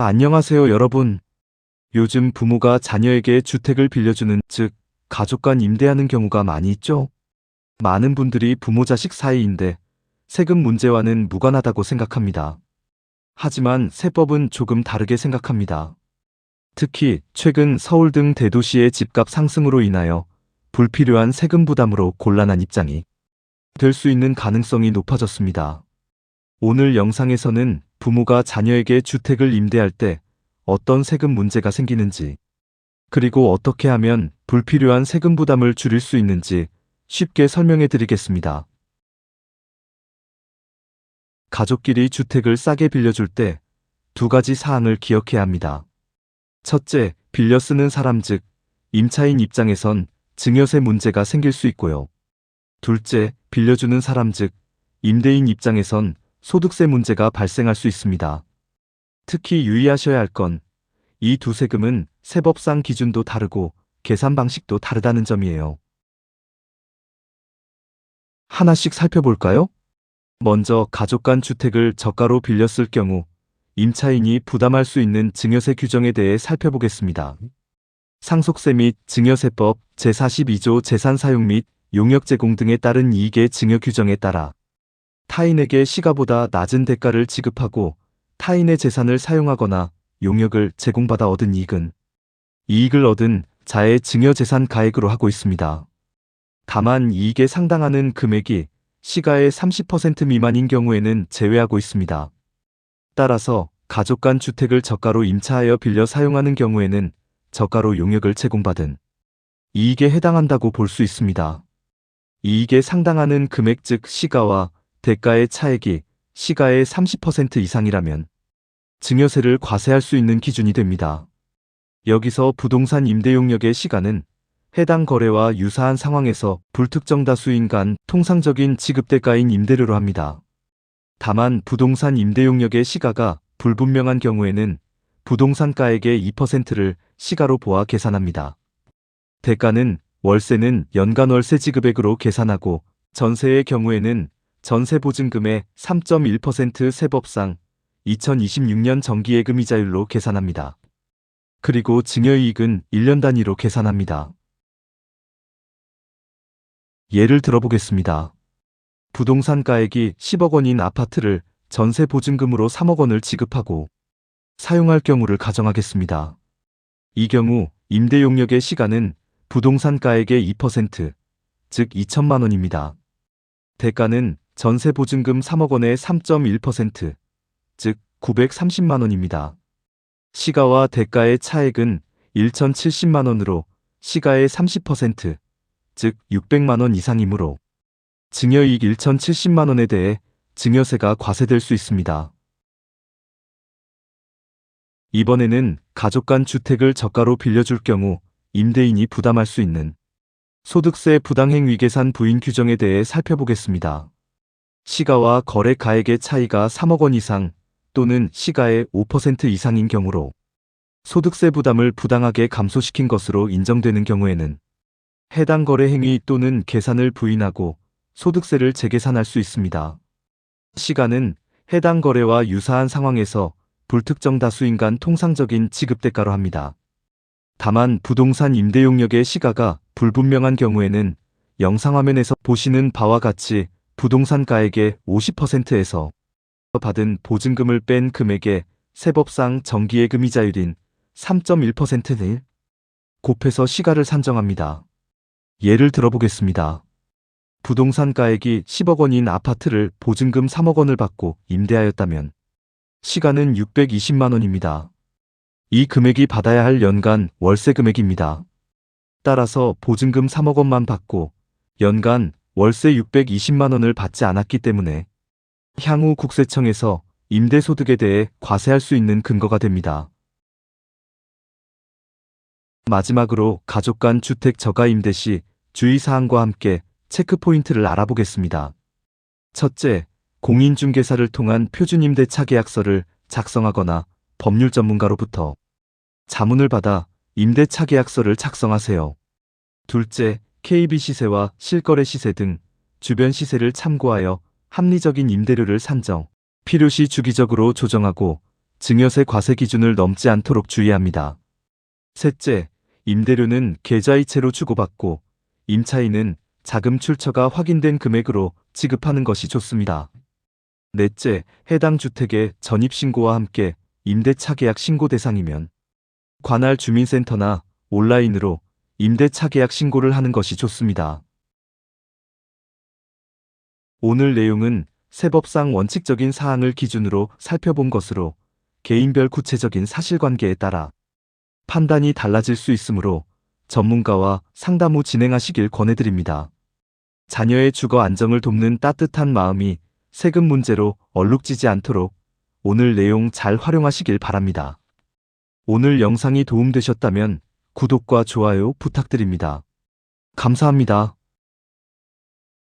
안녕하세요, 여러분. 요즘 부모가 자녀에게 주택을 빌려주는, 즉, 가족 간 임대하는 경우가 많이 있죠? 많은 분들이 부모 자식 사이인데 세금 문제와는 무관하다고 생각합니다. 하지만 세법은 조금 다르게 생각합니다. 특히 최근 서울 등 대도시의 집값 상승으로 인하여 불필요한 세금 부담으로 곤란한 입장이 될 수 있는 가능성이 높아졌습니다. 오늘 영상에서는 부모가 자녀에게 주택을 임대할 때 어떤 세금 문제가 생기는지, 그리고 어떻게 하면 불필요한 세금 부담을 줄일 수 있는지 쉽게 설명해 드리겠습니다. 가족끼리 주택을 싸게 빌려줄 때 두 가지 사항을 기억해야 합니다. 첫째, 빌려 쓰는 사람 즉 임차인 입장에선 증여세 문제가 생길 수 있고요. 둘째, 빌려주는 사람 즉 임대인 입장에선 소득세 문제가 발생할 수 있습니다. 특히 유의하셔야 할 건 이 두 세금은 세법상 기준도 다르고 계산 방식도 다르다는 점이에요. 하나씩 살펴볼까요? 먼저 가족 간 주택을 저가로 빌렸을 경우 임차인이 부담할 수 있는 증여세 규정에 대해 살펴보겠습니다. 상속세 및 증여세법 제42조 재산사용 및 용역 제공 등에 따른 이익의 증여 규정에 따라 타인에게 시가보다 낮은 대가를 지급하고 타인의 재산을 사용하거나 용역을 제공받아 얻은 이익을 얻은 자의 증여재산 가액으로 하고 있습니다. 다만 이익에 상당하는 금액이 시가의 30% 미만인 경우에는 제외하고 있습니다. 따라서 가족 간 주택을 저가로 임차하여 빌려 사용하는 경우에는 저가로 용역을 제공받은 이익에 해당한다고 볼 수 있습니다. 이익에 상당하는 금액 즉 시가와 대가의 차액이 시가의 30% 이상이라면 증여세를 과세할 수 있는 기준이 됩니다. 여기서 부동산 임대용역의 시가는 해당 거래와 유사한 상황에서 불특정 다수인 간 통상적인 지급대가인 임대료로 합니다. 다만 부동산 임대용역의 시가가 불분명한 경우에는 부동산가액의 2%를 시가로 보아 계산합니다. 대가는 월세는 연간 월세 지급액으로 계산하고 전세의 경우에는 전세보증금의 3.1% 세법상 2026년 정기예금이자율로 계산합니다. 그리고 증여이익은 1년 단위로 계산합니다. 예를 들어보겠습니다. 부동산 가액이 10억 원인 아파트를 전세 보증금으로 3억 원을 지급하고 사용할 경우를 가정하겠습니다. 이 경우 임대용역의 시가는 부동산 가액의 2%, 즉 2천만 원입니다. 대가는 전세 보증금 3억 원의 3.1%, 즉 930만 원입니다. 시가와 대가의 차액은 1,070만 원으로 시가의 30%, 즉 600만 원 이상이므로 증여이익 1,070만 원에 대해 증여세가 과세될 수 있습니다. 이번에는 가족 간 주택을 저가로 빌려줄 경우 임대인이 부담할 수 있는 소득세 부당행위 계산 부인 규정에 대해 살펴보겠습니다. 시가와 거래 가액의 차이가 3억 원 이상 또는 시가의 5% 이상인 경우로 소득세 부담을 부당하게 감소시킨 것으로 인정되는 경우에는 해당 거래 행위 또는 계산을 부인하고 소득세를 재계산할 수 있습니다. 시가는 해당 거래와 유사한 상황에서 불특정 다수인 간 통상적인 지급대가로 합니다. 다만 부동산 임대용역의 시가가 불분명한 경우에는 영상화면에서 보시는 바와 같이 부동산 가액의 50%에서 받은 보증금을 뺀 금액의 세법상 정기예금이자율인 3.1%를 곱해서 시가를 산정합니다. 예를 들어보겠습니다. 부동산 가액이 10억 원인 아파트를 보증금 3억 원을 받고 임대하였다면 시가는 620만 원입니다. 이 금액이 받아야 할 연간 월세 금액입니다. 따라서 보증금 3억 원만 받고 연간 월세 620만 원을 받지 않았기 때문에 향후 국세청에서 임대소득에 대해 과세할 수 있는 근거가 됩니다. 마지막으로 가족 간 주택 저가 임대 시 주의사항과 함께 체크포인트를 알아보겠습니다. 첫째, 공인중개사를 통한 표준임대차 계약서를 작성하거나 법률 전문가로부터 자문을 받아 임대차 계약서를 작성하세요. 둘째, KB 시세와 실거래 시세 등 주변 시세를 참고하여 합리적인 임대료를 산정, 필요시 주기적으로 조정하고 증여세 과세 기준을 넘지 않도록 주의합니다. 셋째, 임대료는 계좌이체로 주고받고 임차인은 자금 출처가 확인된 금액으로 지급하는 것이 좋습니다. 넷째, 해당 주택의 전입신고와 함께 임대차 계약 신고 대상이면 관할 주민센터나 온라인으로 임대차 계약 신고를 하는 것이 좋습니다. 오늘 내용은 세법상 원칙적인 사항을 기준으로 살펴본 것으로 개인별 구체적인 사실관계에 따라 판단이 달라질 수 있으므로 전문가와 상담 후 진행하시길 권해드립니다. 자녀의 주거 안정을 돕는 따뜻한 마음이 세금 문제로 얼룩지지 않도록 오늘 내용 잘 활용하시길 바랍니다. 오늘 영상이 도움되셨다면 구독과 좋아요 부탁드립니다. 감사합니다.